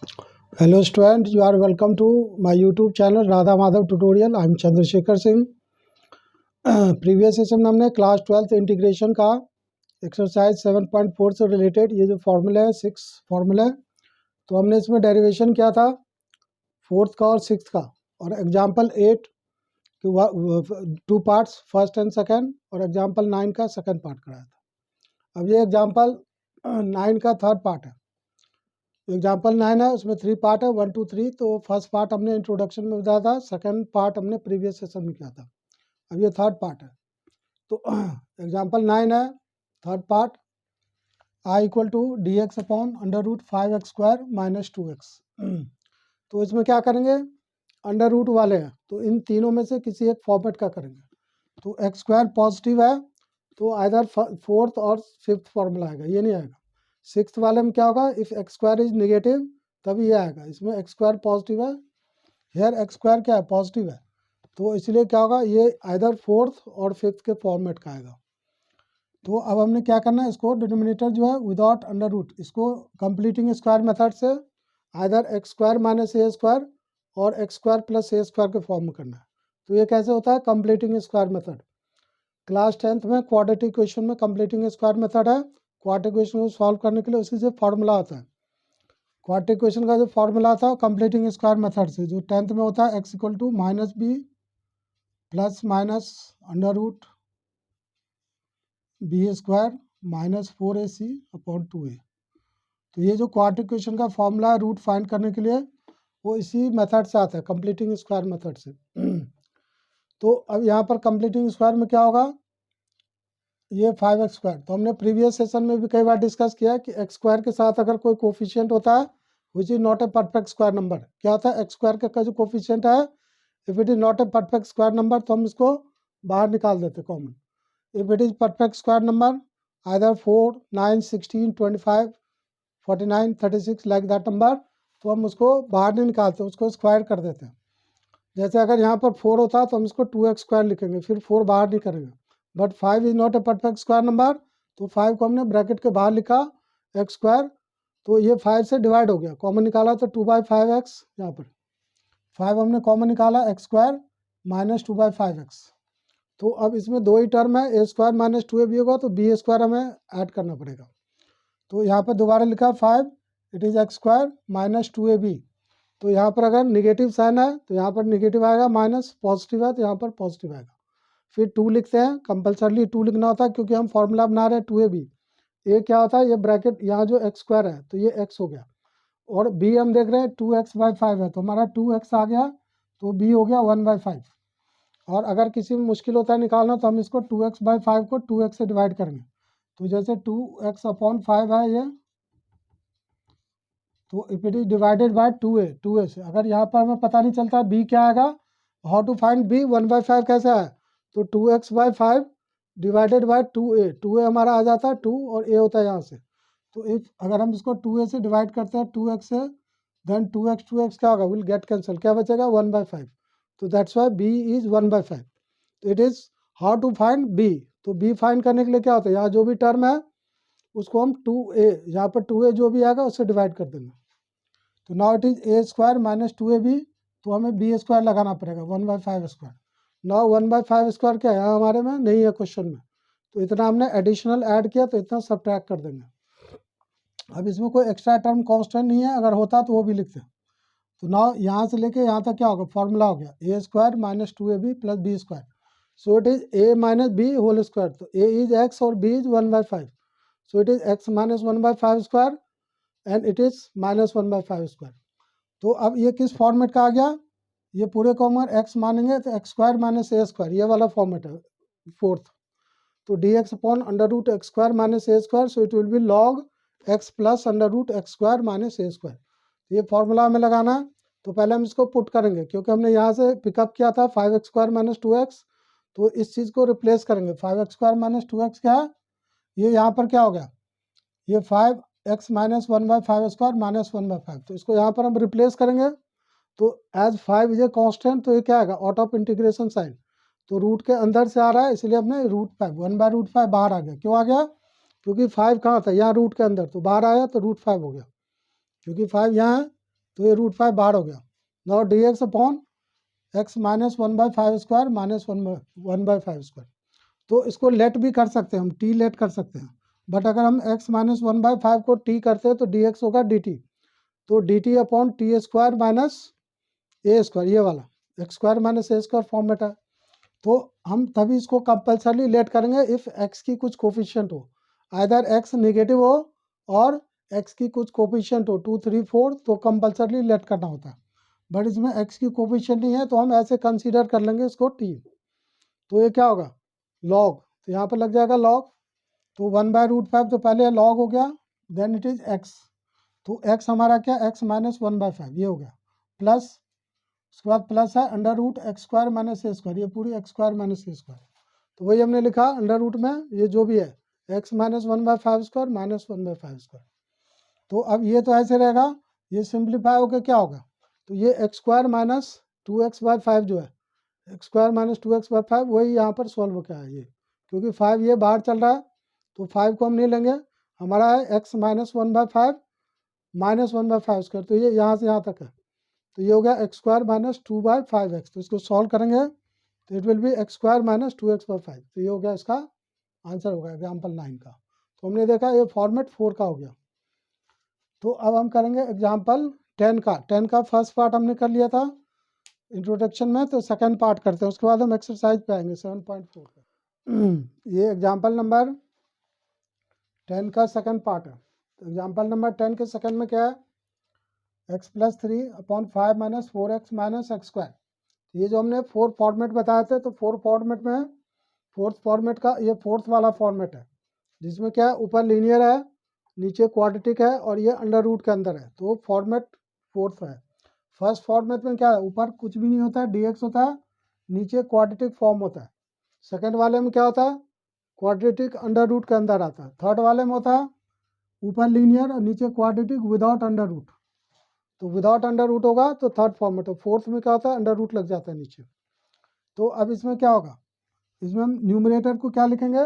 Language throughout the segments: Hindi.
Hello students, you are welcome to my YouTube channel Radha Madhav Tutorial. I am Chandrasekhar Singh. Previous session में हमने क्लास 12th इंटीग्रेशन का एक्सरसाइज 7.4 से रिलेटेड ये जो फॉर्मूला है 6 फॉर्मूला है, तो हमने इसमें डेरिवेशन किया था फोर्थ का और सिक्स का, और example 8 two parts first and second, और एग्जाम्पल 9 का सेकेंड पार्ट कराया था। अब ये एग्जाम्पल 9 का थर्ड पार्ट है। एग्जाम्पल 9 है, उसमें 3 पार्ट है, 1 2 3। तो फर्स्ट पार्ट हमने इंट्रोडक्शन में बताया था, सेकंड पार्ट हमने प्रीवियस सेशन में किया था। अब ये थर्ड पार्ट है। तो एग्जाम्पल 9 है, third part, I equal to d x upon under root 5x² minus 2x। तो इसमें क्या करेंगे, अंडर रूट वाले हैं तो इन तीनों में से किसी एक फॉर्मेट का करेंगे। तो x² पॉजिटिव है तो आइदर फोर्थ और फिफ्थ फॉर्मूला आएगा, ये नहीं आएगा। सिक्स्थ वाले में क्या होगा, इफ x² इज निगेटिव तभी ये आएगा। इसमें x² पॉजिटिव है, हेयर x² क्या है, पॉजिटिव है, तो इसलिए क्या होगा, ये आइदर फोर्थ और फिफ्थ के फॉर्मेट का आएगा। तो अब हमने क्या करना है, इसको डिनोमिनेटर जो है विदाउट अंडर रूट, इसको कंप्लीटिंग स्क्वायर मेथड से आइदर x² माइनस a² और x² प्लस a² के फॉर्म में करना है। तो ये कैसे होता है, completing square method. Class 10th में क्वाड्रेटिक इक्वेशन में कंप्लीटिंग स्क्वायर मेथड है। क्वाड्रेटिक इक्वेशन को सॉल्व करने के लिए उसी से फार्मूला आता है। क्वाड्रेटिक इक्वेशन का जो फार्मूला था कंप्लीटिंग स्क्वायर मेथड से, जो 10th में होता है, x equal to minus b plus minus under root b² minus 4ac upon 2a। तो ये जो क्वाड्रेटिक इक्वेशन का फॉर्मूला है रूट फाइंड करने के लिए, वो इसी मेथड से आता है, कंप्लीटिंग स्क्वायर मेथड से। तो अब यहाँ पर कंप्लीटिंग स्क्वायर में क्या होगा, ये 5x²। तो हमने प्रीवियस सेशन में भी कई बार डिस्कस किया कि x² के साथ अगर कोई कोफिशिएंट होता है which is not a perfect square number, क्या होता है, x² का जो कोफिशिएंट है, if it is not a perfect square number तो हम इसको बाहर निकाल देते common. If it is perfect square number either 4 9 16 25 49 36 like that number, तो हम उसको बाहर नहीं निकालते, उसको स्क्वायर कर देते हैं। जैसे अगर यहाँ पर 4 होता तो हम इसको 2x² लिखेंगे, फिर 4 बाहर नहीं करेंगे। But 5 is not a perfect square number, तो 5 को हमने ब्रैकेट के बाहर लिखा x², तो ये 5 से डिवाइड हो गया, कॉमन निकाला तो 2/5x, यहाँ पर 5 हमने कॉमन निकाला, x² माइनस 2/5x। तो अब इसमें दो ही टर्म है, a² माइनस 2ab होगा, तो b² हमें ऐड करना पड़ेगा। तो यहाँ पर दोबारा लिखा 5, it is x² minus 2ab। तो यहाँ पर अगर निगेटिव साइन है तो यहाँ पर निगेटिव आएगा, माइनस पॉजिटिव है तो यहाँ पर पॉजिटिव आएगा। फिर 2 लिखते हैं, कंपलसरली 2 लिखना होता है क्योंकि हम फॉर्मूला बना रहे हैं 2ab। ए क्या होता है, ये ब्रैकेट यहाँ जो x² है तो ये x हो गया, और b हम देख रहे हैं 2x/5 है तो हमारा 2x आ गया, तो b हो गया 1/5। और अगर किसी में मुश्किल होता है निकालना तो हम इसको 2x/5 को 2x से डिवाइड करेंगे। तो जैसे 2x अपॉन 5 है ये, तो if it is divided by 2a से, अगर यहाँ पर हमें पता नहीं चलता b क्या आएगा, हाउ टू फाइंड b, 1/5 कैसे है, तो 2x/5 डिवाइडेड बाय 2a हमारा आ जाता है 2 और a होता है यहाँ से। तो इफ अगर हम इसको 2a से डिवाइड करते हैं 2x से, देन 2x क्या होगा, विल गेट कैंसिल, क्या बचेगा 1/5। तो दैट्स वाई b इज 1/5। तो it is how to find b। तो b फाइंड करने के लिए क्या होता है, यहाँ जो भी टर्म है उसको हम 2a, यहाँ पर 2a जो भी आएगा उससे डिवाइड कर देंगे। तो now it is a² minus 2ab, तो हमें b² लगाना पड़ेगा 1/5²। नाउ 1/5² क्या है हमारे में नहीं है क्वेश्चन में, तो इतना हमने एडिशनल ऐड किया तो इतना सब्ट्रैक्ट कर देंगे। अब इसमें कोई एक्स्ट्रा टर्म कांस्टेंट नहीं है, अगर होता तो वो भी लिखते हैं। तो नाउ यहाँ से लेके यहाँ तक क्या होगा, फॉर्मूला हो गया a² minus 2ab plus b²। So it is a minus b whole square, तो a इज x और b is 1/5, so it is x minus 1/5² and it is minus 1/5²। तो अब ये किस फॉर्मेट का आ गया, ये पूरे को हम x मानेंगे तो x² माइनस a², ये वाला फॉर्मेट है फोर्थ। तो dx upon under root x² minus a², so it will be log x plus under root x² minus a²। ये फॉर्मूला हमें लगाना है, तो पहले हम इसको पुट करेंगे क्योंकि हमने यहाँ से पिकअप किया था 5x² माइनस 2x, तो इस चीज़ को रिप्लेस करेंगे। 5x² माइनस 2x क्या है, ये यहाँ पर क्या हो गया, ये 5x माइनस 1/5² माइनस 1/5, तो इसको यहाँ पर हम रिप्लेस करेंगे। तो एज 5 इज ए कांस्टेंट, तो ये क्या आएगा, आउट ऑफ इंटीग्रेशन साइन, तो रूट के अंदर से आ रहा है इसलिए हमने √5 1/√5 बाहर आ गया। क्यों आ गया, क्योंकि 5 कहाँ था, यहाँ रूट के अंदर, तो बाहर आया तो √5 हो गया, क्योंकि 5 यहाँ है तो ये √5 बाहर हो गया। Now dx upon x minus 1/5 square minus 1/5 square. तो इसको लेट भी कर सकते हैं हम, t लेट कर सकते हैं, बट अगर हम x माइनस 1/5 को t करते हैं तो dx होगा dt। तो dt upon t square minus a square, ये वाला x square minus a square format है। तो हम तभी इसको कंपल्सरी लेट करेंगे इफ़ x की कुछ कोफिशिएंट हो, आइदर x नेगेटिव हो और x की कुछ कोफिशिएंट हो 2, 3, 4, तो कंपल्सरी लेट करना होता है। बट इसमें x की कोफिशिएंट नहीं है तो हम ऐसे कंसीडर कर लेंगे इसको t। तो ये क्या होगा लॉग, तो यहाँ पर लग जाएगा लॉग। तो 1/√5 तो पहले लॉग हो गया, देन इट इज x। तो x हमारा क्या x माइनस 1/5 ये हो गया, प्लस उसके बाद प्लस है under root x² minus a square, ये पूरी x² माइनस ए स्क्वायर। तो वही हमने लिखा अंडर रूट में ये जो भी है x minus 1/5 square minus 1/5 square. तो अब ये तो ऐसे रहेगा, ये सिंप्लीफाई होकर क्या होगा, तो ये x² माइनस 2x/5 जो है x² माइनस 2x/5 वही यहाँ पर सॉल्व होकर आया ये, क्योंकि 5 ये बाहर चल रहा है तो 5 को हम नहीं लेंगे, हमारा है x माइनस 1/5 माइनस 1/5 स्क्वायर, तो ये यहाँ से यहाँ तक है। तो ये हो गया x² माइनस 2/5x। तो इसको सॉल्व करेंगे तो it will B x² minus 2x/5। तो ये हो गया इसका आंसर होगा एग्जाम्पल 9 का। तो हमने देखा ये फॉर्मेट 4 का हो गया। तो अब हम करेंगे एग्जाम्पल 10 का। 10 का फर्स्ट पार्ट हमने कर लिया था इंट्रोडक्शन में, तो सेकंड पार्ट करते हैं, उसके बाद हम एक्सरसाइज पे आएंगे 7.4 का। ये एग्जाम्पल नंबर 10 का सेकंड पार्ट है। तो एग्जाम्पल नंबर 10 के सेकंड में क्या है, x plus 3 upon 5 minus 4x minus x²। ये जो हमने 4 फॉर्मेट बताए थे, तो 4 फॉर्मेट में फोर्थ फॉर्मेट का ये फोर्थ वाला फॉर्मेट है, जिसमें क्या है ऊपर लीनियर है, नीचे क्वाड्रेटिक है और ये अंडर रूट के अंदर है। तो फॉर्मेट फोर्थ है। फर्स्ट फॉर्मेट में क्या है, ऊपर कुछ भी नहीं होता है dx होता है, नीचे क्वाड्रेटिक फॉर्म होता है। सेकेंड वाले में क्या होता है, क्वाड्रेटिक अंडर रूट के अंदर आता है। थर्ड वाले में होता है ऊपर लीनियर और नीचे क्वाड्रेटिक विदाउट अंडर रूट। तो विदाउट अंडर रूट होगा तो थर्ड फॉर्मेट हो। फोर्थ में क्या होता है, अंडर रूट लग जाता है नीचे। तो अब इसमें क्या होगा, इसमें हम न्यूमरेटर को क्या लिखेंगे,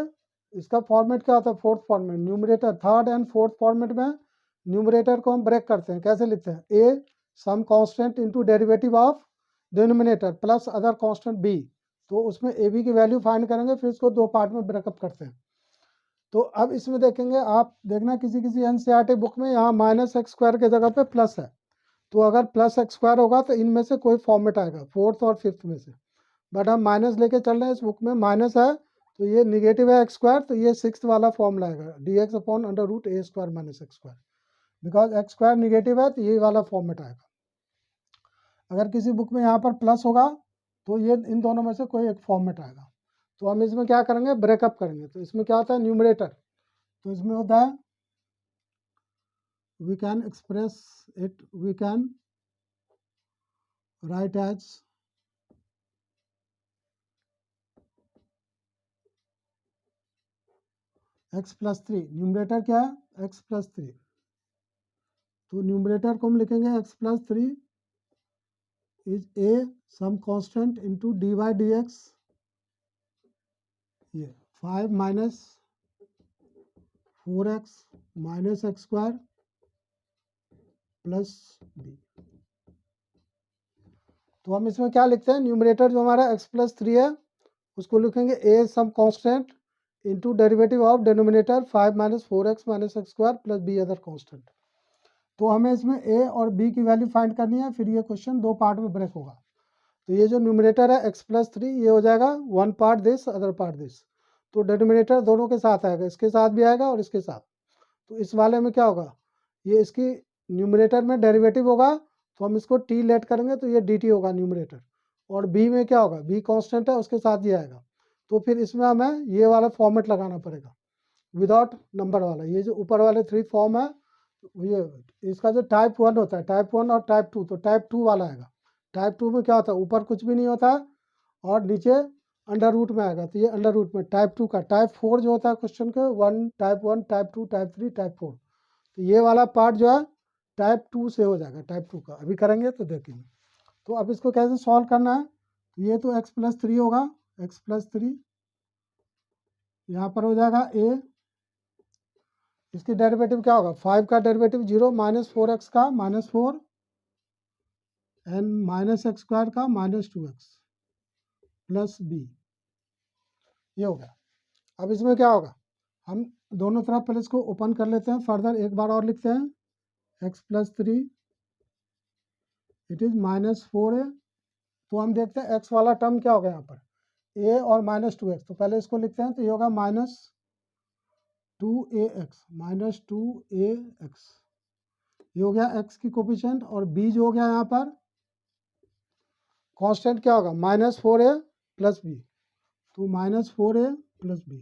इसका फॉर्मेट क्या होता है fourth format, numerator third and fourth format में न्यूमरेटर को हम ब्रेक करते हैं। कैसे लिखते हैं, a some constant into derivative of denominator plus other constant b. तो उसमें ए बी की वैल्यू फाइंड करेंगे, फिर इसको दो पार्ट में ब्रेकअप करते हैं। तो अब इसमें देखेंगे आप, देखना किसी किसी एनसीईआरटी बुक में यहाँ -x² के जगह पे प्लस है। तो अगर +x² होगा तो इनमें से कोई फॉर्मेट आएगा फोर्थ और फिफ्थ में से, बट हम माइनस लेके चल रहे हैं, इस बुक में माइनस है तो ये निगेटिव है x², तो ये सिक्स्थ वाला फॉर्म लाएगा dx upon under root a² minus x²। Because x² negative है तो ये वाला फॉर्मेट आएगा। अगर किसी बुक में यहाँ पर प्लस होगा तो ये इन दोनों में से कोई एक फॉर्मेट आएगा। तो हम इसमें क्या करेंगे, ब्रेकअप करेंगे। तो इसमें क्या होता है न्यूमरेटर, तो इसमें होता है we can express it, we can write as x plus 3। Numerator क्या है x प्लस 3, तो न्यूमरेटर को हम लिखेंगे x plus 3 is a some constant into dy dx, ये 5 minus 4x minus x² plus b। तो हम इसमें क्या लिखते हैं, न्यूमरेटर जो हमारा x प्लस 3 है उसको लिखेंगे a some constant into derivative of denominator 5 minus 4x minus x² plus b other constant. तो हमें इसमें a और b की वैल्यू फाइंड करनी है, फिर ये क्वेश्चन दो पार्ट में ब्रेक होगा। तो ये जो न्यूमरेटर है x प्लस 3 ये हो जाएगा one part this other part this. तो डिनोमिनेटर दोनों के साथ आएगा, इसके साथ भी आएगा और इसके साथ। तो इस वाले में क्या होगा, ये इसकी न्यूमरेटर में डेरिवेटिव होगा तो हम इसको t लेट करेंगे तो ये dt होगा न्यूमरेटर। और b में क्या होगा, b कांस्टेंट है उसके साथ ये आएगा। तो फिर इसमें हमें ये वाला फॉर्मेट लगाना पड़ेगा विदाउट नंबर वाला। ये जो ऊपर वाले 3 फॉर्म है, ये इसका जो टाइप 1 होता है, टाइप 1 और टाइप 2, तो टाइप 2 वाला आएगा। टाइप 2 में क्या होता है, ऊपर कुछ भी नहीं होता है और नीचे अंडर रूट में आएगा, तो ये अंडर रूट में टाइप 2 का। टाइप 4 जो होता है क्वेश्चन के 1 टाइप 1 टाइप 2 टाइप 3 टाइप 4, तो ये वाला पार्ट जो है टाइप 2 से हो जाएगा, टाइप 2 का अभी करेंगे तो देखेंगे। तो अब इसको कैसे सॉल्व करना है, ये तो x प्लस 3 होगा, x प्लस 3 यहाँ पर हो जाएगा a, इसकी डेरिवेटिव क्या होगा, 5 का डेरिवेटिव 0 माइनस 4x का minus 4 n minus x square का माइनस 2x प्लस बी, ये हो गया। अब इसमें क्या होगा, हम दोनों तरफ पहले इसको ओपन कर लेते हैं, फर्दर एक बार और लिखते हैं x plus 3 it is minus 4a। तो हम देखते हैं x वाला टर्म क्या होगा यहाँ पर, a और माइनस 2x, तो पहले इसको लिखते हैं, तो ये होगा माइनस 2ax, माइनस 2ax, ये हो गया x की कोफिशिएंट, और b जो हो गया यहाँ पर कांस्टेंट क्या होगा, माइनस 4a प्लस बी, तो माइनस 4a प्लस बी,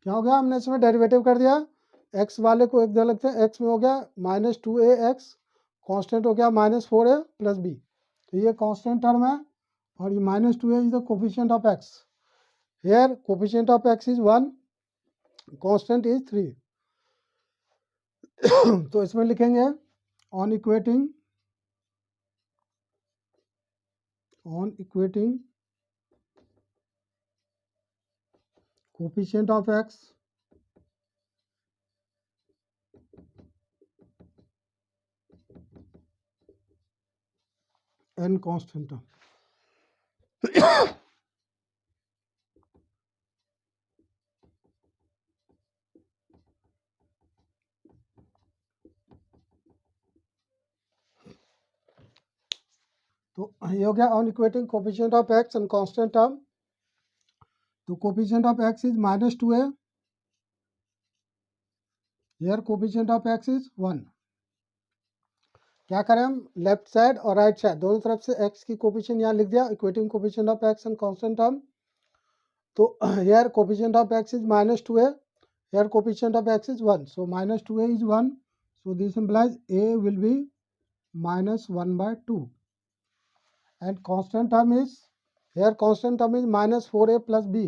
क्या हो गया, हमने इसमें डेरिवेटिव कर दिया, x वाले को एक जगह लगते हैं, x में हो गया माइनस 2ax, कांस्टेंट हो गया माइनस 4a प्लस बी, तो ये कांस्टेंट टर्म है, और ये minus 2a is the coefficient of x, here coefficient of x is 1, constant is 3। तो इसमें लिखेंगे on equating coefficient of x and constant term. तो ये हो गया on equating coefficient of x and constant term. तो coefficient of x is minus 2a, here coefficient of x is 1। क्या करें हम, लेफ्ट साइड और राइट साइड दोनों तरफ से x की कोफिशिएंट यहाँ लिख दिया, equating coefficient of x and constant term. तो here coefficient of x is minus 2a, here coefficient of x is 1, so minus 2a is 1, so this implies a will be minus 1 by 2, and constant term is, here constant term is minus 4a plus b,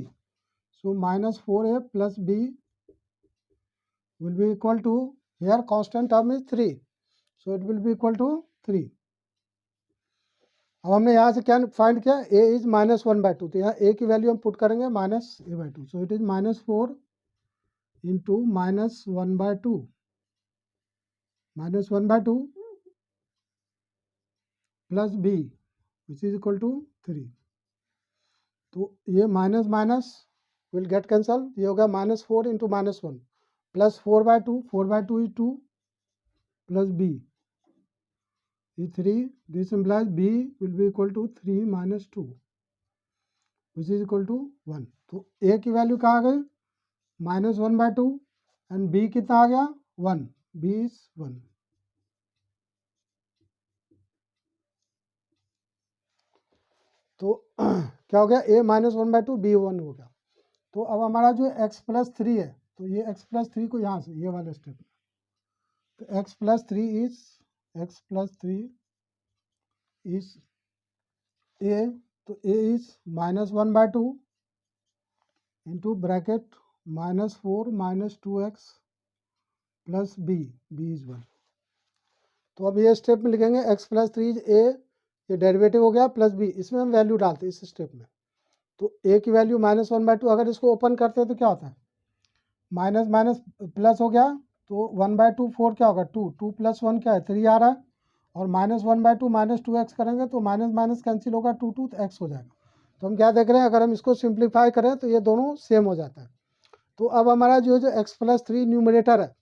so minus 4a plus b will be equal to, here constant term is 3, so it will be equal to 3। अब हमने यहाँ से क्या फाइंड किया, a इज माइनस 1 by 2, तो यहाँ a की वैल्यू हम पुट करेंगे minus a by 2, so it is minus 4 into minus 1 by 2, minus 1 by 2 plus b which is equal to 3। तो ये minus minus will get cancel, ये होगा minus 4 into minus 1 plus 4 by 2, 4 by 2 is 2 plus b is 3, this implies b will be equal to 3 minus 2 which is equal to 1। तो a की वैल्यू कहाँ आ गई, माइनस 1 by 2, एंड b कितना आ गया 1, b is 1। तो क्या हो गया, a माइनस 1 by 2, b 1 हो गया। तो अब हमारा जो x प्लस 3 है, तो ये x प्लस 3 को यहाँ से ये वाले स्टेप में, तो x प्लस 3 इज a, तो a is minus 1 by 2 into bracket minus 4 minus 2x plus b is 1। तो अब ये स्टेप में लिखेंगे x प्लस 3 इज a, ये डेरिवेटिव हो गया, प्लस b, इसमें हम वैल्यू डालते हैं इस स्टेप में। तो a की वैल्यू माइनस 1 by 2, अगर इसको ओपन करते हैं तो क्या होता है, माइनस माइनस प्लस हो गया, तो 1 by 2 4 क्या होगा 2, 2 प्लस 1 क्या है 3 आ रहा है, और माइनस 1 by 2 माइनस 2x करेंगे तो माइनस माइनस कैंसिल होगा, 2 2 तो x हो जाएगा। तो हम क्या देख रहे हैं, अगर हम इसको सिंप्लीफाई करें तो ये दोनों सेम हो जाता है। तो अब हमारा जो x प्लस 3 न्यूमरेटर है,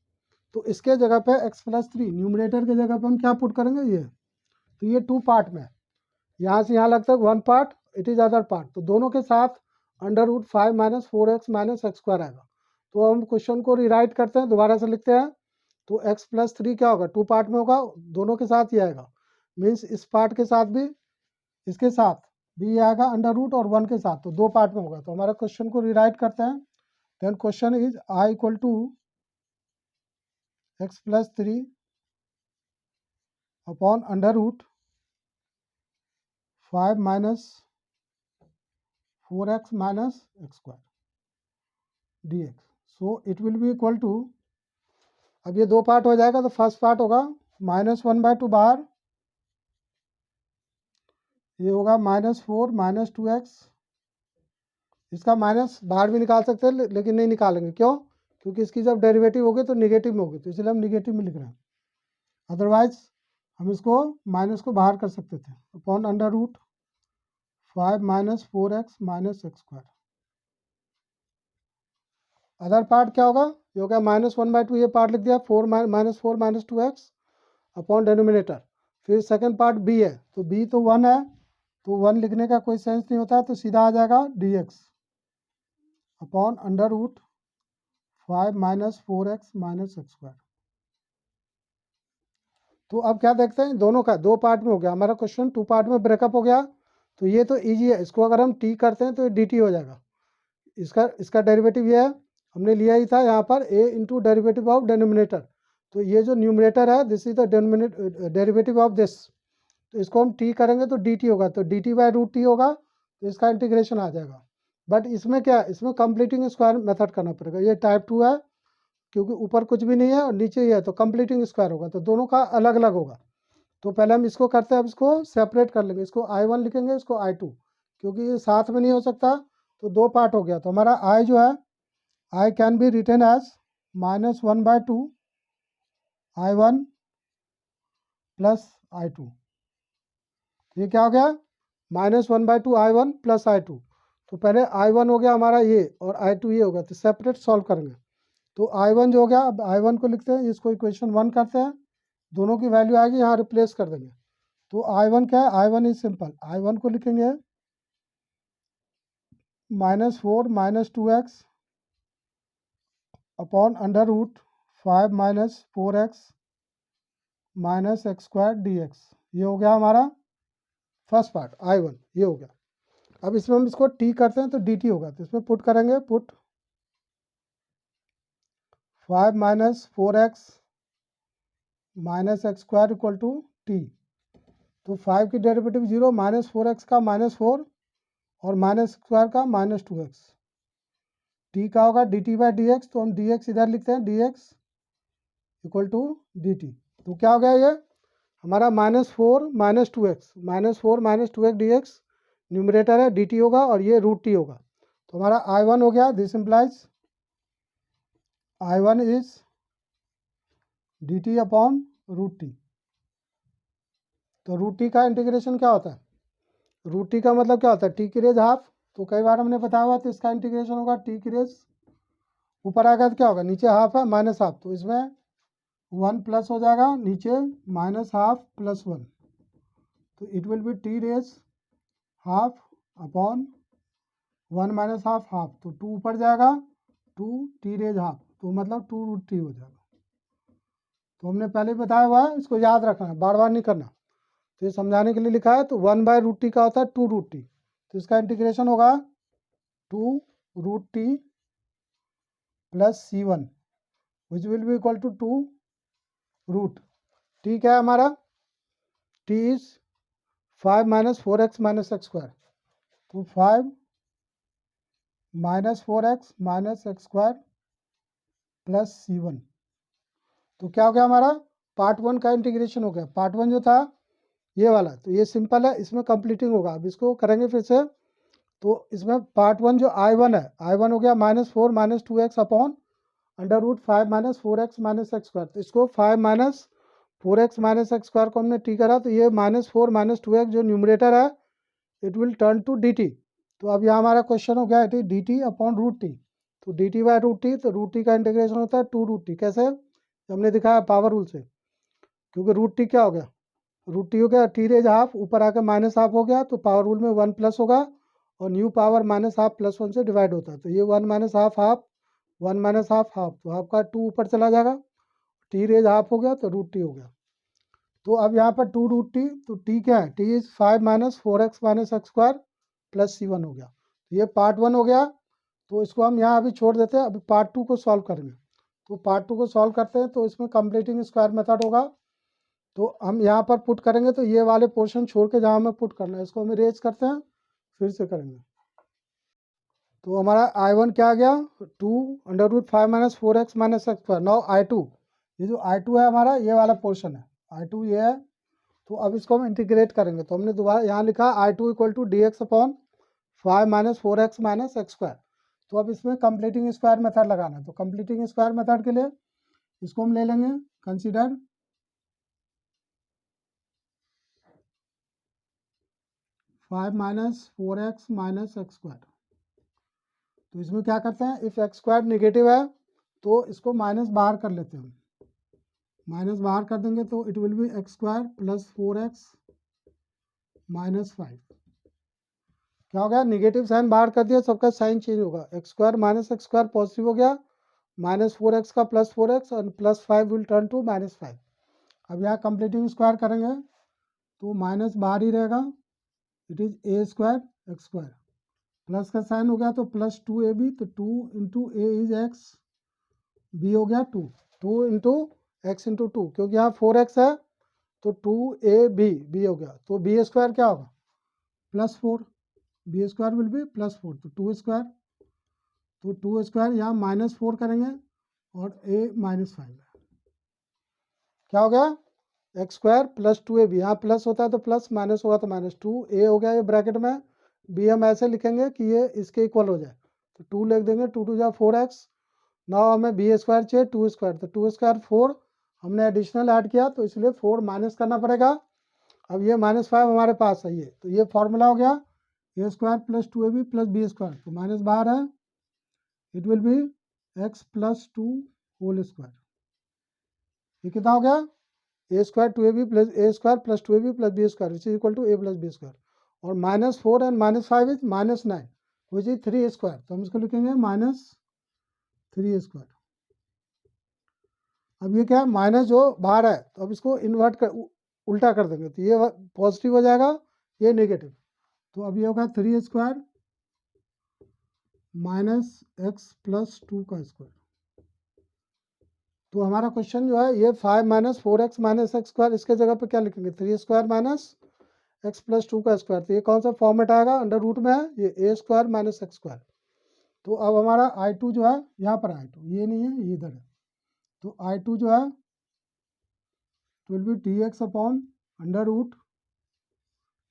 तो इसके जगह पे x प्लस 3 न्यूमरेटर के जगह पे हम क्या पुट करेंगे, ये, तो ये 2 पार्ट में, यहाँ से यहाँ लगता है 1 part, it is other part, तो दोनों के साथ under root 5 minus 4x minus x square आएगा। तो हम क्वेश्चन को रिराइट करते हैं, दोबारा से लिखते हैं, तो x प्लस 3 क्या होगा, 2 पार्ट में होगा, दोनों के साथ ही आएगा, मीन्स इस पार्ट के साथ भी, इसके साथ भी आएगा अंडर रूट, और 1 के साथ, तो 2 पार्ट में होगा। तो हमारा क्वेश्चन को रिराइट करते हैं, then question is i equal to x plus 3 upon under root 5 minus 4x minus x square dx, so it will be equal to, अब ये 2 पार्ट हो जाएगा, तो फर्स्ट पार्ट होगा माइनस 1 by 2 बाहर, ये होगा माइनस 4 माइनस 2x, इसका माइनस बाहर भी निकाल सकते हैं लेकिन नहीं निकालेंगे, क्यों, क्योंकि इसकी जब डेरिवेटिव होगी तो निगेटिव में होगी, तो इसलिए हम निगेटिव में लिख रहे हैं, अदरवाइज हम इसको माइनस को बाहर कर सकते थे, upon under root 5 minus 4x minus x square. Other part क्या होगा, ये हो गया -1/2, ये पार्ट लिख दिया, 4 माइनस 2x अपॉन डेनोमिनेटर। फिर सेकंड पार्ट b है, तो b तो 1 है, तो 1 लिखने का कोई सेंस नहीं होता, तो सीधा आ जाएगा dx upon under root 5 minus 4x minus x square. तो अब क्या देखते हैं, दोनों का दो पार्ट में हो गया हमारा क्वेश्चन, 2 पार्ट में ब्रेकअप हो गया। तो ये तो ईजी है, इसको अगर हम t करते हैं तो ये dt हो जाएगा। इसका डेरिवेटिव ये है, हमने लिया ही था यहाँ पर a into derivative of denominator. तो ये जो न्यूमरेटर है, this is the derivative of this, तो इसको हम t करेंगे तो dt होगा, तो dt बाय रूट टी होगा, तो इसका इंटीग्रेशन आ जाएगा। बट इसमें क्या है, इसमें कंप्लीटिंग स्क्वायर मेथड करना पड़ेगा, ये टाइप 2 है क्योंकि ऊपर कुछ भी नहीं है और नीचे ही है, तो कंप्लीटिंग स्क्वायर होगा, तो दोनों का अलग अलग होगा। तो पहले हम इसको करते हैं, अब इसको सेपरेट कर लेंगे, इसको I1 लिखेंगे, इसको I2, क्योंकि ये साथ में नहीं हो सकता, तो दो पार्ट हो गया। तो हमारा I जो है, I can be written as -1/2 I1 plus I2। ये क्या हो गया, -1/2 I1 प्लस I2। तो पहले I1 हो गया हमारा ये और I2 ये होगा, तो सेपरेट सॉल्व करेंगे। तो I1 जो हो गया, अब I1 को लिखते हैं, इसको इक्वेशन 1 करते हैं, दोनों की वैल्यू आएगी, यहाँ रिप्लेस कर देंगे। तो I1 क्या है, I1 इज सिंपल, I1 को लिखेंगे -4 minus 2x upon under root 5 minus 4x minus x square dx। ये हो गया हमारा फर्स्ट पार्ट I1, ये हो गया। अब इसमें हम इसको t करते हैं तो dt होगा, तो इसमें पुट करेंगे, put 5 minus 4x minus x square equal to t। तो 5 की डेरिवेटिव 0, -4x का -4 और माइनस स्क्वायर का -2x, t का होगा dt बाई dx, तो हम dx इधर लिखते हैं, dx इक्वल टू dt। तो क्या हो गया ये हमारा -4 minus 2x, -4 minus 2x dx, numerator है, dt होगा और ये रूट t होगा। तो हमारा I1 हो गया, this implies I1 is dt upon root t. तो रूट टी का इंटीग्रेशन क्या होता है, रूट टी का मतलब क्या होता है, टी की रेज हाफ, तो कई बार हमने बताया हुआ, तो इसका इंटीग्रेशन होगा टी की रेज ऊपर आएगा तो क्या होगा, नीचे हाफ है माइनस हाफ, तो इसमें 1 प्लस हो जाएगा, नीचे -1/2 प्लस 1, तो it will be t raise half upon 1 minus half, तो 2 ऊपर जाएगा, 2 टी रेज हाफ, तो मतलब 2 रूट टी हो जाएगा। तो हमने पहले बताया हुआ है, इसको याद रखना है, बार बार नहीं करना। तो ये समझाने के लिए लिखा है, तो 1/√t का होता है 2 रूट टी, तो इसका इंटीग्रेशन होगा 2 root t plus C1 which will be equal to 2 root t. क्या है हमारा, t is 5 minus 4x minus x square, तो 5 minus 4x minus x square plus C1। तो क्या हो गया हमारा, पार्ट 1 का इंटीग्रेशन हो गया। पार्ट 1 जो था ये वाला, तो ये सिंपल है, इसमें कंप्लीटिंग होगा। अब इसको करेंगे फिर से, तो इसमें पार्ट 1 जो I1 है, I1 हो गया -4 minus 2x upon under root 5 minus 4x minus x square. तो इसको 5 minus 4x minus x square को हमने टी करा, तो ये -4 माइनस 2x जो न्यूमरेटर है, it will turn to dt। तो अब यहाँ हमारा क्वेश्चन हो गया, it is dt upon root t. तो dt बाय रूट टी, तो रूट टी का इंटीग्रेशन होता है 2 रूट टी। कैसे, हमने दिखाया पावर रूल से, क्योंकि रूट टी क्या हो गया, रूट टी हो गया टी रेज हाफ, ऊपर आकर माइनस हाफ हो गया, तो पावर रूल में 1 प्लस होगा, और new power minus half plus 1 से डिवाइड होता है, तो ये 1 minus half half, 1 minus half half, तो हाफ का 2 ऊपर चला जाएगा, टी रेज हाफ हो गया, तो रूट टी हो गया। तो अब यहाँ पर 2 रूट टी, तो टी क्या है, T is 5 minus 4x minus x square plus C1 हो गया। तो ये पार्ट 1 हो गया, तो इसको हम यहाँ अभी छोड़ देते हैं, अभी पार्ट 2 को सॉल्व करेंगे। तो पार्ट 2 को सॉल्व करते हैं, तो इसमें कंप्लीटिंग स्क्वायर मेथड होगा। तो हम यहाँ पर पुट करेंगे, तो ये वाले पोर्शन छोड़ के जहाँ हमें पुट करना है, इसको हम इरेज करते हैं, फिर से करेंगे। तो हमारा I1 क्या आ गया, 2 under root 5 minus 4x minus x square. Now I2, ये जो I2 है हमारा, ये वाला पोर्शन है, I2 ये है। तो अब इसको हम इंटीग्रेट करेंगे, तो हमने दोबारा यहाँ लिखा I2 equal to dx upon 5 minus 4x minus x square. तो अब इसमें कंप्लीटिंग स्क्वायर मेथड लगाना है, तो कंप्लीटिंग स्क्वायर मेथड के लिए इसको हम ले लेंगे, consider 5 minus 4x minus x square. तो इसमें क्या करते हैं, इफ़ एक्स स्क्वायर निगेटिव है तो इसको माइनस बाहर कर लेते हैं हम। माइनस बाहर कर देंगे तो it will be x square plus 4x minus 5। क्या हो गया, निगेटिव साइन बाहर कर दिया, सबका साइन चेंज होगा। X square minus x square positive हो गया, माइनस 4x का प्लस 4x और plus 5 will turn to minus 5। अब यहाँ कंप्लीटिंग स्क्वायर करेंगे तो माइनस बाहर ही रहेगा, it is a square x square. Plus का साइन हो गया तो प्लस 2ab, तो 2 into a is x, b हो गया 2, 2 इंटू एक्स इंटू 2, क्योंकि यहाँ 4x है तो 2ab बी हो गया। तो बी स्क्वायर क्या होगा, plus 4, b square will be plus 4, तो 2 स्क्वायर, तो 2 स्क्वायर यहाँ माइनस 4 करेंगे और ए माइनस 5 है। क्या हो गया, एक्स स्क्वायर प्लस 2ab, यहाँ प्लस होता है तो प्लस, माइनस होगा तो माइनस, 2a हो गया ये ब्रैकेट में, बी हम ऐसे लिखेंगे कि ये इसके इक्वल हो जाए, तो 2 लिख देंगे, 2 2 जा 4x। नाउ हमें बी स्क्वायर चाहिए 2 स्क्वायर, तो 2 स्क्वायर 4, हमने एडिशनल ऐड किया तो इसलिए 4 माइनस करना पड़ेगा। अब ये माइनस 5 हमारे पास है, ये तो ये फॉर्मूला हो गया a square plus 2ab plus b square, तो माइनस बाहर है, it will be x plus 2 whole square. ये कितना हो गया, a square 2ab plus a square plus 2ab plus b square which is equal to a plus b square, और minus 4 and minus 5 is minus 9 which is 3 square, तो हम इसको लिखेंगे माइनस 3 स्क्वायर। अब ये क्या है, माइनस जो बाहर है तो अब इसको इन्वर्ट कर उल्टा कर देंगे, तो ये पॉजिटिव हो जाएगा, ये नेगेटिव, तो अब ये होगा 3 स्क्वायर माइनस एक्स प्लस 2 का स्क्वायर। तो हमारा क्वेश्चन जो है ये 5 minus 4x minus x square, इसके जगह पे क्या लिखेंगे, 3 स्क्वायर माइनस एक्स प्लस 2 का स्क्वायर, तो ये कौन सा फॉर्मेट आएगा, अंडर रूट में है, ये ए स्क्वायर माइनस एक्स स्क्वायर। तो अब हमारा I2 जो है यहाँ पर I2, ये नहीं है ये इधर है, तो I2 जो है it will be dx upon under root,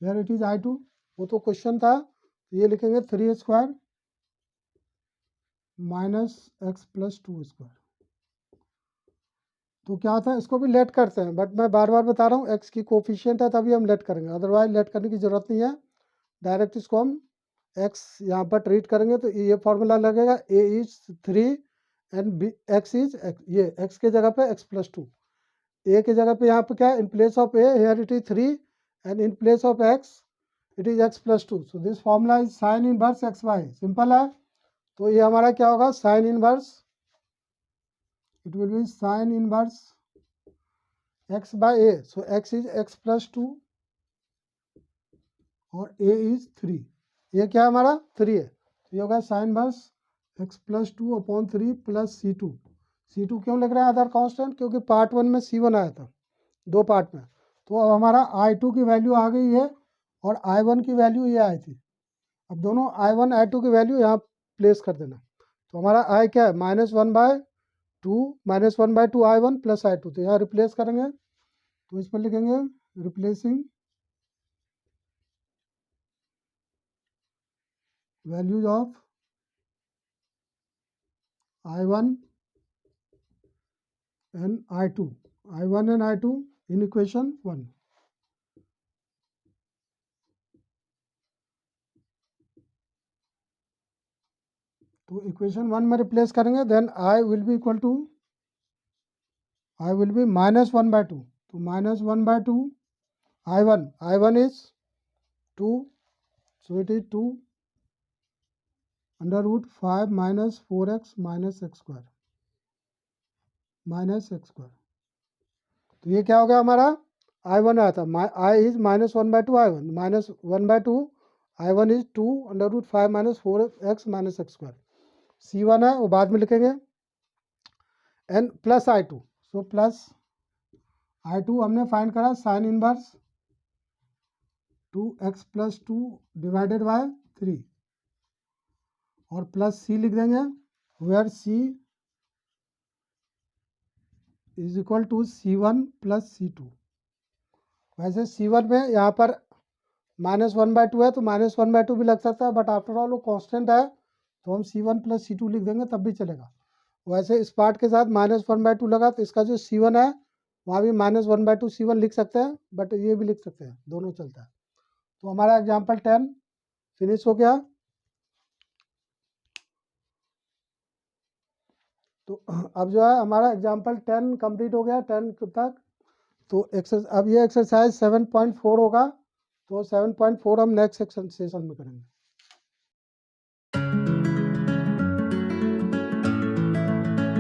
where it is I2, वो तो क्वेश्चन था, तो ये लिखेंगे 3 square minus x plus 2 square. तो क्या होता है, इसको भी लेट करते हैं, बट मैं बार बार बता रहा हूँ एक्स की कोफिशिएंट है तभी हम लेट करेंगे, अदरवाइज लेट करने की ज़रूरत नहीं है, डायरेक्ट इसको हम एक्स यहाँ पर ट्रीट करेंगे, तो ये फॉर्मूला लगेगा a is 3 and b x is x, ये एक्स के जगह पे एक्स प्लस 2, ए के जगह पे यहाँ पे क्या है, in place of a here it is 3 and in place of x it is x plus 2, so this formula is sine inverse x y, simple है। तो ये हमारा क्या होगा, sine inverse, it will be sin inverse x by a, so x is x plus 2 और a is 3, ये क्या है हमारा 3 है, तो ये होगा sine inverse x plus 2 upon 3 plus c2। c2 क्यों लग रहा है अदर कांस्टेंट, क्योंकि पार्ट 1 में c1 आया था, 2 पार्ट में, तो अब हमारा I2 की वैल्यू आ गई है और I1 की वैल्यू ये आई थी, अब दोनों I1 I2 की वैल्यू यहाँ प्लेस कर देना, तो हमारा I क्या है, -1/2 -1/2 I1 प्लस I2, तो यहाँ रिप्लेस करेंगे, तो इस पर लिखेंगे replacing values of I1 and I2, I1 and I2 in equation 1। तो इक्वेशन 1 में रिप्लेस करेंगे, then I will be equal to, I will be -1/2, तो -1/2 I1 is 2, so it is 2 under root 5 minus 4x minus x square minus x square, तो ये क्या हो गया हमारा, I1 आया था, I is -1/2 I1 -1/2 I1 is 2 under root 5 minus 4x minus x square, C1 है वो बाद में लिखेंगे, N plus I2, so plus I2 हमने फाइंड करा sine inverse 2x plus 2 divided by 3, और प्लस C लिख देंगे, where C is equal to C1 plus C2। वैसे C1 में यहाँ पर -1/2 है तो -1/2 भी लग सकता है, बट आफ्टर ऑल वो कांस्टेंट है तो हम C1 प्लस C2 लिख देंगे तब भी चलेगा। वैसे इस पार्ट के साथ -1/2 लगा तो इसका जो C1 है वहाँ भी -1/2 C1 लिख सकते हैं, बट ये भी लिख सकते हैं, दोनों चलता है। तो हमारा एग्जाम्पल 10 फिनिश हो गया। तो अब जो है हमारा एग्जाम्पल 10 कंप्लीट हो गया 10 तक। तो अब ये एक्सरसाइज 7.4 होगा। तो 7.4 हम नेक्स्ट सेशन में करेंगे।